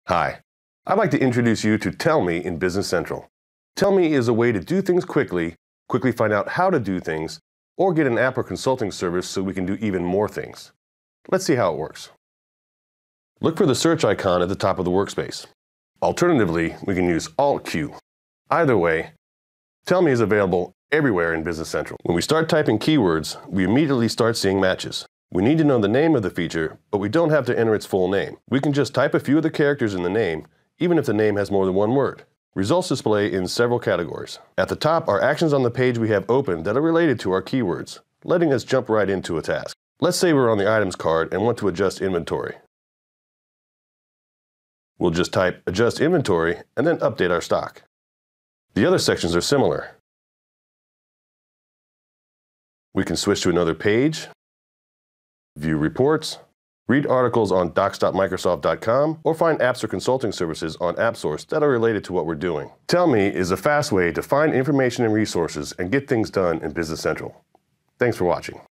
Hi, I'd like to introduce you to Tell Me in Business Central. Tell Me is a way to do things quickly find out how to do things, or get an app or consulting service so we can do even more things. Let's see how it works. Look for the search icon at the top of the workspace. Alternatively, we can use Alt-Q. Either way, Tell Me is available everywhere in Business Central. When we start typing keywords, we immediately start seeing matches. We need to know the name of the feature, but we don't have to enter its full name. We can just type a few of the characters in the name, even if the name has more than one word. Results display in several categories. At the top are actions on the page we have open that are related to our keywords, letting us jump right into a task. Let's say we're on the items card and want to adjust inventory. We'll just type adjust inventory and then update our stock. The other sections are similar. We can switch to another page, view reports, read articles on docs.microsoft.com, or find apps or consulting services on AppSource that are related to what we're doing. Tell Me is a fast way to find information and resources and get things done in Business Central. Thanks for watching.